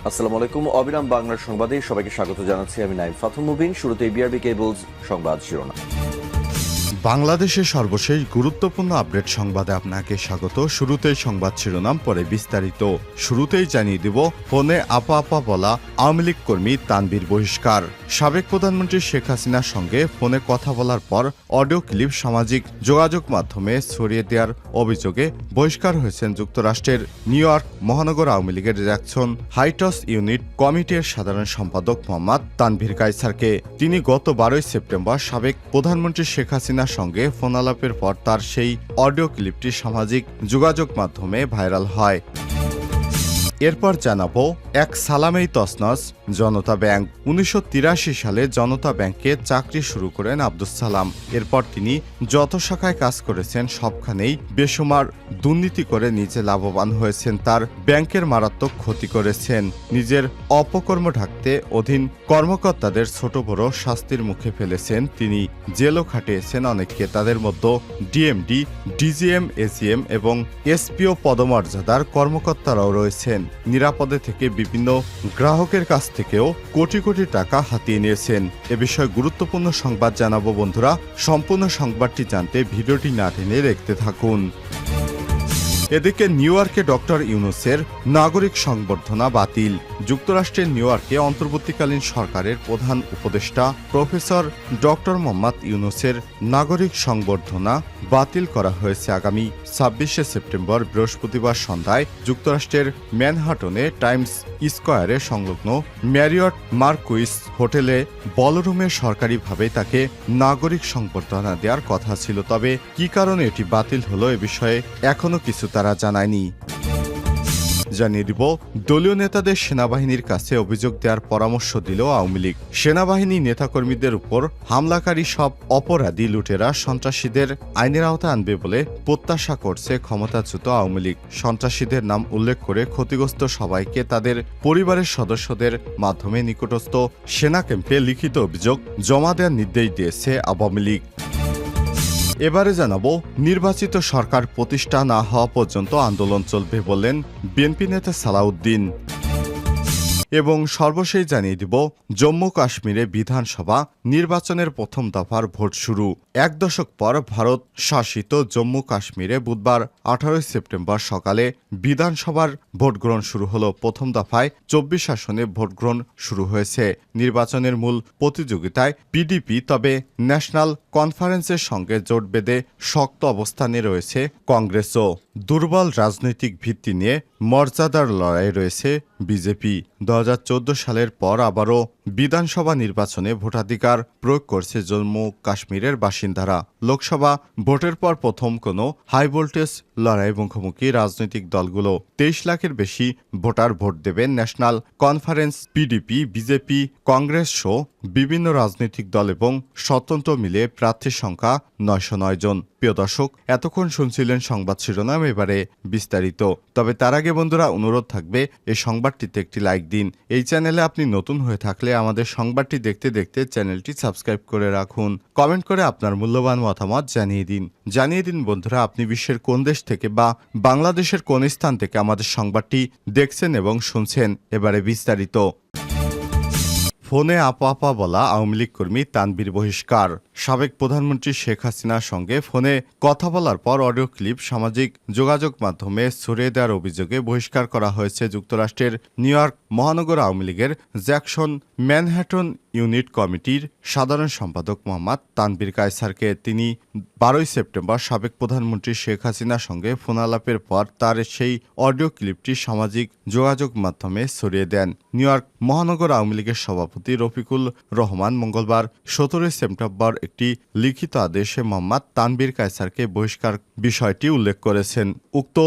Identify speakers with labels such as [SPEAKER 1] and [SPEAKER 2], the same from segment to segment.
[SPEAKER 1] আসসালামু আলাইকুম। অবিরাম বাংলার সংবাদে সবাইকে স্বাগত জানাচ্ছি। আমি নাইম ফাথুম মুবিন। শুরুতে বিআরবি কেবলস সংবাদ শিরোনাম।
[SPEAKER 2] বাংলাদেশের সর্বশেষ গুরুত্বপূর্ণ আপডেট সংবাদে আপনাকে স্বাগত। শুরুতেই সংবাদ শিরোনাম, পরে বিস্তারিত। শুরুতেই জানিয়ে দিব, ফোনে আপা আপা বলা আওয়ামী লীগ কর্মী তানভীর বহিষ্কার। সাবেক প্রধানমন্ত্রী শেখ হাসিনার সঙ্গে ফোনে কথা বলার পর অডিও ক্লিপ সামাজিক যোগাযোগ মাধ্যমে ছড়িয়ে দেওয়ার অভিযোগে বহিষ্কার হয়েছেন যুক্তরাষ্ট্রের নিউ ইয়র্ক মহানগর আওয়ামী লীগের জ্যাকসন হাইটস ইউনিট কমিটির সাধারণ সম্পাদক মোহাম্মদ তানভীর কায়সারকে। তিনি গত 12 সেপ্টেম্বর সাবেক প্রধানমন্ত্রী শেখ হাসিনার সঙ্গে ফোন আলাপের পর তার সেই অডিও ক্লিপটি সামাজিক যোগাযোগ মাধ্যমে ভাইরাল হয়। এরপর জানাবো, এক সালামেই তছনছ জনতা ব্যাংক। 1983 সালে জনতা ব্যাংকে চাকরি শুরু করেন আব্দুস সালাম। এরপর তিনি যত শাখায় কাজ করেছেন সবখানেই বেসুমার দুর্নীতি করে নিজে লাভবান হয়েছেন। তার ব্যাংকের মারাত্মক ক্ষতি করেছেন। নিজের অপকর্ম ঢাকতে অধীন কর্মকর্তাদের ছোট বড় শাস্তির মুখে ফেলেছেন তিনি। জেলও খাটিয়েছেন অনেককে। তাদের মধ্যে ডিএমডি, ডিজিএম, এজিএম এবং এসপিও পদমর্যাদার কর্মকর্তারাও রয়েছেন। নিরাপদে থেকে বিভিন্ন গ্রাহকের কাছ থেকেও কোটি কোটি টাকা হাতিয়ে নিয়েছেন। এ বিষয়ে গুরুত্বপূর্ণ সংবাদ জানাবো বন্ধুরা। সম্পূর্ণ সংবাদটি জানতে ভিডিওটি না টেনে দেখতে থাকুন। এদিকে নিউ ইয়র্কে ডক্টর ইউনূসের নাগরিক সংবর্ধনা বাতিল। যুক্তরাষ্ট্রের নিউ ইয়র্কে অন্তর্বর্তীকালীন সরকারের প্রধান উপদেষ্টা প্রফেসর ডক্টর মোহাম্মদ ইউনূসের নাগরিক সংবর্ধনা বাতিল করা হয়েছে। আগামী 26 সেপ্টেম্বর বৃহস্পতিবার সন্ধ্যায় যুক্তরাষ্ট্রের ম্যানহাটনে টাইমস স্কয়ারে সংলগ্ন ম্যারিয়ট মার্কুইস হোটেলে বলরুমে সরকারিভাবে তাকে নাগরিক সংবর্ধনা দেওয়ার কথা ছিল। তবে কী কারণে এটি বাতিল হলো এ বিষয়ে এখনও কিছু তারা জানায়নি। জানিয়ে দিব, দলীয় নেতাদের সেনাবাহিনীর কাছে অভিযোগ দেওয়ার পরামর্শ দিল আওয়ামী লীগ। সেনাবাহিনী নেতাকর্মীদের উপর হামলাকারী সব অপরাধী লুটেরা সন্ত্রাসীদের আইনের আওতায় আনবে বলে প্রত্যাশা করছে ক্ষমতাচ্যুত আওয়ামী লীগ। সন্ত্রাসীদের নাম উল্লেখ করে ক্ষতিগ্রস্ত সবাইকে তাদের পরিবারের সদস্যদের মাধ্যমে নিকটস্থ সেনা ক্যাম্পে লিখিত অভিযোগ জমা দেওয়ার নির্দেশ দিয়েছে আওয়ামী লীগ। এবারে জানাবো, নির্বাচিত সরকার প্রতিষ্ঠা না হওয়া পর্যন্ত আন্দোলন চলবে বললেন বিএনপি নেতা সালাউদ্দিন। এবং সর্বশেষ জানিয়ে দিব, জম্মু কাশ্মীরে বিধানসভা নির্বাচনের প্রথম দফার ভোট শুরু। এক দশক পর ভারত শাসিত জম্মু কাশ্মীরে বুধবার 18 সেপ্টেম্বর সকালে বিধানসভার ভোট গ্রহণ শুরু হলো। প্রথম দফায় 24 আসনে ভোট গ্রহণ শুরু হয়েছে। নির্বাচনের মূল প্রতিযোগিতায় পিডিপি, তবে ন্যাশনাল কনফারেন্সের সঙ্গে জোট বেঁধে শক্ত অবস্থানে রয়েছে কংগ্রেসও। দুর্বল রাজনৈতিক ভিত্তি নিয়ে মর্যাদার লড়াই রয়েছে বিজেপি। 2014 সালের পর আবারও বিধানসভা নির্বাচনে ভোটাধিকার প্রয়োগ করছে জম্মু কাশ্মীরের বাসিন্দারা। লোকসভা ভোটের পর প্রথম কোনো হাই ভোল্টেজ লড়াই মুখোমুখি রাজনৈতিক দলগুলো। 23 লাখের বেশি ভোটার ভোট দেবেন। National conference, PDP, BJP, Congress সহ বিভিন্ন রাজনৈতিক দল এবং স্বতন্ত্র মিলে প্রার্থীর সংখ্যা 909 জন। প্রিয় দর্শক, এতক্ষণ শুনছিলেন সংবাদ শিরোনাম, এবারে বিস্তারিত। তবে তার আগে বন্ধুরা, অনুরোধ থাকবে এই সংবাদটিতে একটি লাইক দিন। এই চ্যানেলে আপনি নতুন হয়ে থাকলে আমাদের সংবাদটি দেখতে দেখতে চ্যানেলটি সাবস্ক্রাইব করে রাখুন। কমেন্ট করে আপনার মূল্যবান মতামত জানিয়ে দিন বন্ধুরা, আপনি বিশ্বের কোন দেশ থেকে বা বাংলাদেশের কোন স্থান থেকে আমাদের সংবাদটি দেখছেন এবং শুনছেন। এবারে বিস্তারিত। ফোনে আপা আপা বলা আওয়ামী লীগ কর্মী তানভীর বহিষ্কার। সাবেক প্রধানমন্ত্রী শেখ হাসিনার সঙ্গে ফোনে কথা বলার পর অডিও ক্লিপ সামাজিক যোগাযোগ মাধ্যমে ছড়িয়ে দেওয়ার অভিযোগে বহিষ্কার করা হয়েছে যুক্তরাষ্ট্রের নিউ ইয়র্ক মহানগর আওয়ামী লীগের জ্যাকসন ম্যানহাটন ইউনিট কমিটির সাধারণ সম্পাদক মোহাম্মদ তানভীর কায়সারকে। তিনি 12 সেপ্টেম্বর সাবেক প্রধানমন্ত্রী শেখ হাসিনার সঙ্গে ফোন আলাপের পর তার সেই অডিও ক্লিপটি সামাজিক যোগাযোগ মাধ্যমে ছড়িয়ে দেন। নিউ ইয়র্ক মহানগর আওয়ামী লীগের সভাপতি রফিকুল রহমান মঙ্গলবার 17 সেপ্টেম্বর একটি লিখিত আদেশে মোহাম্মদ তানভীর কায়সারকে বহিষ্কার বিষয়টি উল্লেখ করেছেন। উক্ত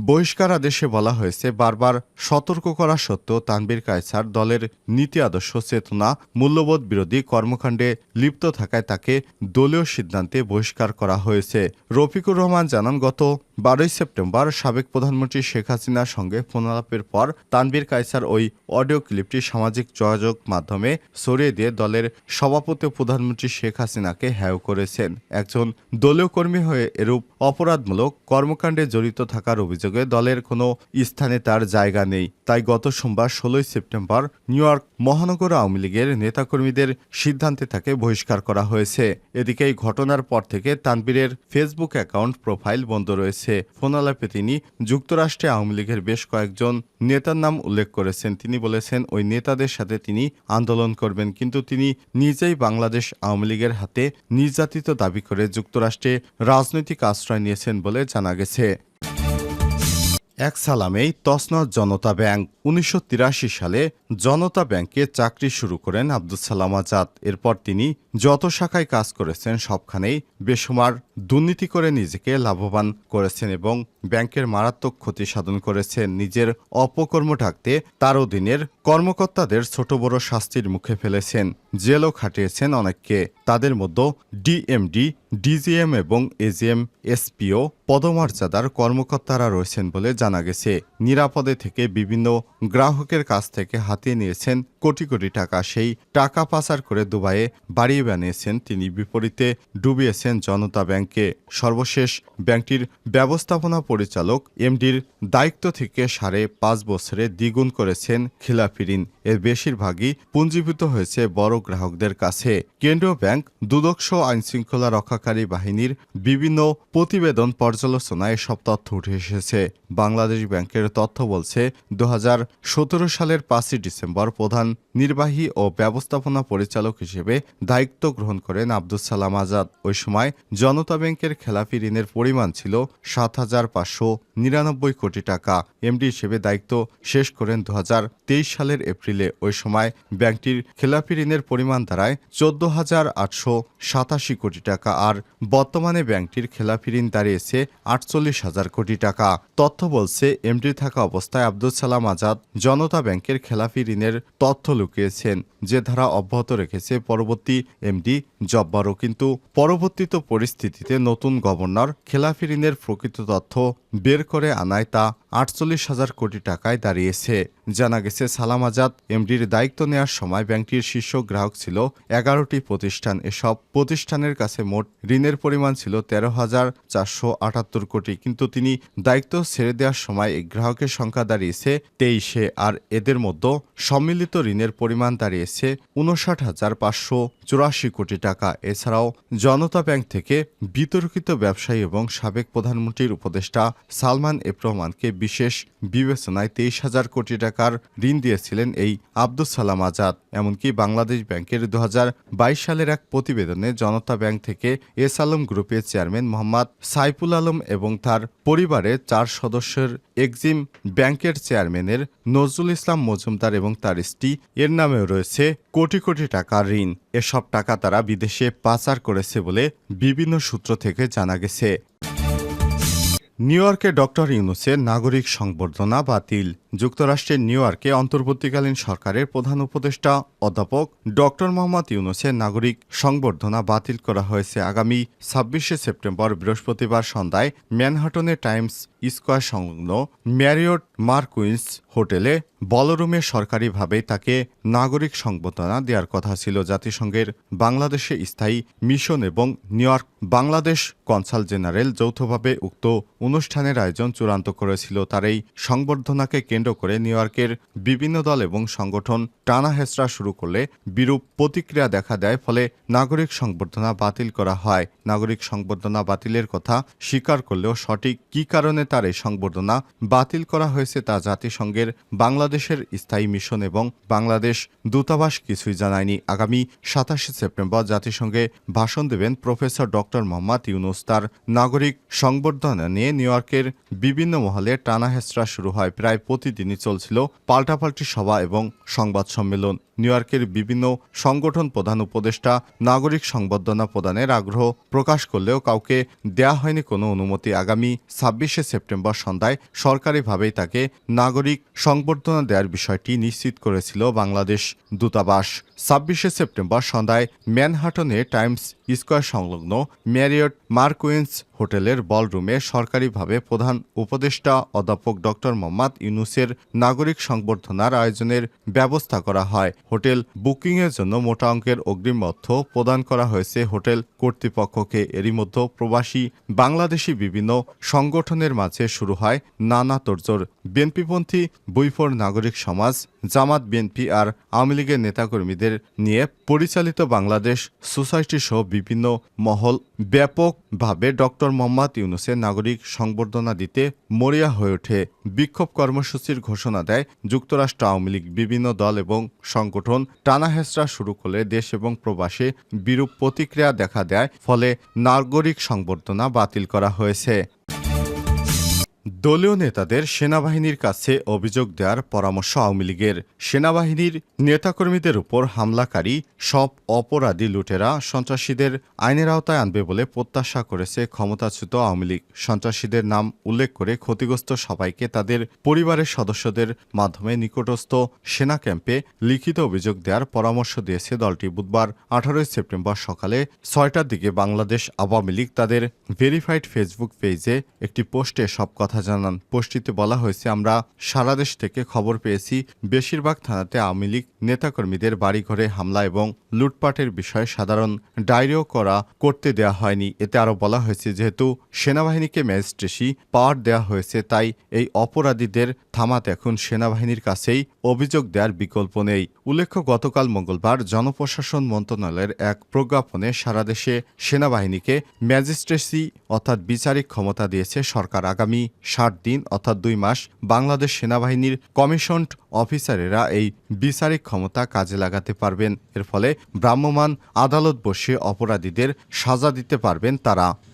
[SPEAKER 2] বহিষ্কার আদেশে বলা হয়েছে, বারবার সতর্ক করা সত্ত্বেও তানভীর কায়সার দলের নীতি আদর্শ, চেতনা, মূল্যবোধ বিরোধী কর্মকাণ্ডে লিপ্ত থাকায় তাকে দলীয় সিদ্ধান্তে বহিষ্কার করা হয়েছে। রফিকুর রহমান জানান, গত 12 সেপ্টেম্বর সাবেক প্রধানমন্ত্রী শেখ হাসিনার সঙ্গে ফোন আলাপের পর তানভীর কায়সার ওই অডিও ক্লিপটি সামাজিক যোগাযোগ মাধ্যমে ছড়িয়ে দিয়ে দলের সভাপতি প্রধানমন্ত্রী শেখ হাসিনা সম্ভাবনাকে হেয় করেছেন। একজন দলীয় কর্মী হয়ে এরূপ অপরাধমূলক কর্মকাণ্ডে জড়িত থাকার অভিযোগে দলের কোনো স্থানে তার জায়গা নেই। তাই গত সোমবার ১৬ সেপ্টেম্বর নিউ ইয়র্ক মহানগর আওয়ামী লীগের নেতাকর্মীদের সিদ্ধান্তে তাকে বহিষ্কার করা হয়েছে। এদিকে এই ঘটনার পর থেকে তানভীরের ফেসবুক অ্যাকাউন্ট প্রোফাইল বন্ধ রয়েছে। ফোন আলাপে তিনি যুক্তরাষ্ট্রে আওয়ামী লীগের বেশ কয়েকজন নেতার নাম উল্লেখ করেছেন। তিনি বলেছেন ওই নেতাদের সাথে তিনি আন্দোলন করবেন, কিন্তু তিনি নিজেই বাংলাদেশ আওয়ামী লীগের হাতে নির্যাতিত দাবি করে যুক্তরাষ্ট্রে রাজনৈতিক আশ্রয় নিয়েছেন বলে জানা গেছে। এক সালামেই তছনছ জনতা ব্যাংক। ১৯৮৩ সালে জনতা ব্যাংকে চাকরি শুরু করেন আব্দুস সালাম আজাদ। এরপর তিনি যত শাখায় কাজ করেছেন সবখানেই বেসুমার দুর্নীতি করে নিজেকে লাভবান করেছেন এবং ব্যাংকের মারাত্মক ক্ষতি সাধন করেছেন। নিজের অপকর্ম ঢাকতে তার অধীনের কর্মকর্তাদের ছোট বড় শাস্তির মুখে ফেলেছেন। জেলও খাটিয়েছেন অনেককে। তাদের মধ্যে ডিএমডি, ডিজিএম এবং এজিএম, এসপিও পদমর্যাদার কর্মকর্তারা রয়েছেন বলে জানা গেছে। নিরাপদে থেকে বিভিন্ন গ্রাহকের কাছ থেকে হাতিয়ে নিয়েছেন কোটি কোটি টাকা। সেই টাকা পাচার করে দুবাইয়ে বাড়ি বানিয়েছেন তিনি। বিপরীতে ডুবিয়েছেন জনতা ব্যাংকে। সর্বশেষ ব্যাংকটির ব্যবস্থাপনা পরিচালক এমডির দায়িত্ব থেকে ৫.৫ বছরে দ্বিগুণ করেছেন খিলাফি ঋণ। এর বেশিরভাগই পুঞ্জীভূত হয়েছে বড় গ্রাহকদের কাছে। কেন্দ্রীয় ব্যাংক দুদক আইনশৃঙ্খলা রক্ষাকারী বাহিনীর বিভিন্ন প্রতিবেদন পর্যালোচনায় এসব তথ্য উঠে এসেছে। বাংলাদেশ ব্যাংকের তথ্য বলছে ২০১৭ সালের ৫ই ডিসেম্বর প্রধান নির্বাহী ও ব্যবস্থাপনা পরিচালক হিসেবে দায়িত্ব গ্রহণ করেন আব্দুস সালাম আজাদ। ওই সময় জনতা ব্যাংকের খেলাপি ঋণের পরিমাণ ছিল ৭,৫৯৯ কোটি টাকা। এমডি হিসেবে দায়িত্ব শেষ করেন ২০২৩ সালের এপ্রিলে। ওই সময় ব্যাংকটির খেলাপি ঋণের পরিমাণ দাঁড়ায় ১৪,৮৮৭ কোটি টাকা। আর বর্তমানে ব্যাংকটির খেলাপি ঋণ দাঁড়িয়েছে ৪৮,০০০ কোটি টাকা। তথ্য বলছে এমডি থাকা অবস্থায় আব্দুস সালাম আজাদ জনতা ব্যাংকের খেলাপি ঋণের তথ্য লুকিয়েছেন, যে ধারা অব্যাহত রেখেছে পরবর্তী এমডি জব্বারও। কিন্তু পরবর্তীত পরিস্থিতিতে নতুন গভর্নর খেলাপি ঋণের প্রকৃত তথ্য বের করে আনায় তা ৪৮,০০০ কোটি টাকায় দাঁড়িয়েছে। জানা গেছে৭ আজাদ এমডির দায়িত্ব নেওয়ার সময় ব্যাংকটির শীর্ষ গ্রাহক ছিল ১১টি প্রতিষ্ঠান। এসব প্রতিষ্ঠানের কাছে মোট ঋণের পরিমাণ ছিল ১৩,৪৭৮ কোটি। কিন্তু তিনি দায়িত্ব ছেড়ে দেওয়ার সময় এই গ্রাহকের সংখ্যা দাঁড়িয়েছে ২৩-এ। আর এদের মধ্যে সম্মিলিত ঋণের পরিমাণ দাঁড়িয়েছে ৫৯,৫৮৪ কোটি টাকা। এছাড়াও জনতা ব্যাংক থেকে বিতর্কিত ব্যবসায়ী এবং সাবেক প্রধানমন্ত্রীর উপদেষ্টা সালমান এফ রহমানকে বিশেষ বিবেচনায় ২৩,০০০ কোটি টাকার ঋণ দিয়েছিলেন এই আব্দুস সালাম আজাদ। এমনকি বাংলাদেশ ব্যাংকের ২০২২ সালের এক প্রতিবেদনে জনতা ব্যাংক থেকে এস আলম গ্রুপের চেয়ারম্যান মোহাম্মদ সাইফুল আলম এবং তার পরিবারের ৪ সদস্যের এক্সিম ব্যাংকের চেয়ারম্যানের নজরুল ইসলাম মজুমদার এবং তার স্ত্রী এর নামেও রয়েছে কোটি কোটি টাকার ঋণ। এসব টাকা তারা বিদেশে পাচার করেছে বলে বিভিন্ন সূত্র থেকে জানা গেছে। নিউ ইয়র্কে ডক্টর ইউনূসের নাগরিক সংবর্ধনা বাতিল। যুক্তরাষ্ট্রের নিউ ইয়র্কে অন্তর্বর্তীকালীন সরকারের প্রধান উপদেষ্টা অধ্যাপক ডক্টর মোহাম্মদ ইউনূসের নাগরিক সংবর্ধনা বাতিল করা হয়েছে। আগামী ২৬শে সেপ্টেম্বর বৃহস্পতিবার সন্ধ্যায় ম্যানহাটনের টাইমস স্কয়ার সংলগ্ন ম্যারিয়ট মার্কুইন্স হোটেলে বলরুমে সরকারিভাবে তাকে নাগরিক সংবর্ধনা দেওয়ার কথা ছিল। জাতিসংঘের বাংলাদেশে স্থায়ী মিশন এবং new York Bangladesh consul general যৌথভাবে উক্ত অনুষ্ঠানের আয়োজন চূড়ান্ত করেছিল। তার এই সংবর্ধনাকে কেন্দ্র করে নিউ ইয়র্কের বিভিন্ন দল এবং সংগঠন টানা হেঁচড়া শুরু করলে বিরূপ প্রতিক্রিয়া দেখা দেয়। ফলে নাগরিক সংবর্ধনা বাতিল করা হয়। নাগরিক সংবর্ধনা বাতিলের কথা স্বীকার করলেও সঠিক কী কারণে তার এই সংবর্ধনা বাতিল করা হয়েছে তা জাতিসংঘের বাংলাদেশের স্থায়ী মিশন এবং বাংলাদেশ দূতাবাস কিছুই জানায়নি। আগামী ২৭শে সেপ্টেম্বর জাতিসংঘে ভাষণ দেবেন প্রফেসর ডক্টর মোহাম্মদ ইউনূস। তার নাগরিক সংবর্ধনা নিয়ে নিউ ইয়র্কের বিভিন্ন মহলে টানা হেঁচড়া শুরু হয়। প্রায় প্রতিদিনই চলছিল পাল্টাপাল্টি সভা এবং সংবাদ সম্মেলন। নিউ ইয়র্কের বিভিন্ন সংগঠন প্রধান উপদেষ্টা নাগরিক সংবর্ধনা প্রদানের আগ্রহ প্রকাশ করলেও কাউকে দেয়া হয়নি কোনো অনুমতি। আগামী ২৬শে সেপ্টেম্বর সন্ধ্যায় সরকারিভাবেই তাকে নাগরিক সংবর্ধনা দেওয়ার বিষয়টি নিশ্চিত করেছিল বাংলাদেশ দূতাবাস। ২৬শে সেপ্টেম্বর সন্ধ্যায় ম্যানহাটনে টাইমস স্কয়ার সংলগ্ন ম্যারিয়ট মার্কুইন্স হোটেলের বলরুমে সরকারিভাবে প্রধান উপদেষ্টা অধ্যাপক ডক্টর মোহাম্মদ ইউনূসের নাগরিক সংবর্ধনার আয়োজনের ব্যবস্থা করা হয়। হোটেল বুকিংয়ের জন্য মোটা অঙ্কের অগ্রিম অর্থ প্রদান করা হয়েছে হোটেল কর্তৃপক্ষকে। এরই মধ্যে প্রবাসী বাংলাদেশি বিভিন্ন সংগঠনের মাঝে শুরু হয় নানা তোড়জোড়। বিএনপিপন্থী বৈফর নাগরিক সমাজ, জামাত, বিএনপি আর আওয়ামী লীগের নেতাকর্মীদের নিয়ে পরিচালিত বাংলাদেশ সোসাইটি সহ বিভিন্ন মহল ব্যাপকভাবে ডক্টর মোহাম্মদ ইউনূসের নাগরিক সংবর্ধনা দিতে মরিয়া হয়ে ওঠে। বিক্ষোভ কর্মসূচির ঘোষণা দেয় যুক্তরাষ্ট্র আওয়ামী লীগ। বিভিন্ন দল এবং সংগঠন টানাহেঁচড়া শুরু করলে দেশ এবং প্রবাসে বিরূপ প্রতিক্রিয়া দেখা দেয়, ফলে নাগরিক সংবর্ধনা বাতিল করা হয়েছে। দলীয় নেতাদের সেনাবাহিনীর কাছে অভিযোগ দেওয়ার পরামর্শ আওয়ামী লীগের। সেনাবাহিনীর নেতাকর্মীদের উপর হামলাকারী সব অপরাধী লুটেরা সন্ত্রাসীদের আইনের আওতায় আনবে বলে প্রত্যাশা করেছে ক্ষমতাচ্যুত আওয়ামী লীগ। সন্ত্রাসীদের নাম উল্লেখ করে ক্ষতিগ্রস্ত সবাইকে তাদের পরিবারের সদস্যদের মাধ্যমে নিকটস্থ সেনা ক্যাম্পে লিখিত অভিযোগ দেওয়ার পরামর্শ দিয়েছে দলটি। বুধবার 18 সেপ্টেম্বর সকালে 6টার দিকে বাংলাদেশ আওয়ামী লীগ তাদের ভেরিফাইড ফেসবুক পেজে একটি পোস্টে সব কথা জানান। পোস্টটিতে বলা হয়েছে, আমরা সারা দেশ থেকে খবর পেয়েছি বেশিরভাগ থানাতে আওয়ামী লীগ নেতাকর্মীদের বাড়িঘরে হামলা এবং লুটপাটের বিষয়ে সাধারণ ডায়েরিও করতে দেওয়া হয়নি। এতে আরও বলা হয়েছে, যেহেতু সেনাবাহিনীকে ম্যাজিস্ট্রেসি পাওয়ার দেওয়া হয়েছে, তাই এই অপরাধীদের থামাতে এখন সেনাবাহিনীর কাছেই অভিযোগ দেওয়ার বিকল্প নেই। উল্লেখ্য, গতকাল মঙ্গলবার জনপ্রশাসন মন্ত্রণালয়ের এক প্রজ্ঞাপনে সারা দেশে সেনাবাহিনীকে ম্যাজিস্ট্রেসি অর্থাৎ বিচারিক ক্ষমতা দিয়েছে সরকার। আগামী 60 দিন অর্থাৎ 2 মাস বাংলাদেশ সেনাবাহিনীর কমিশনড অফিসারেরা এই বিচারিক ক্ষমতা কাজে লাগাতে পারবেন। এর ফলে ভ্রাম্যমাণ আদালত বসে অপরাধীদের সাজা দিতে পারবেন তারা।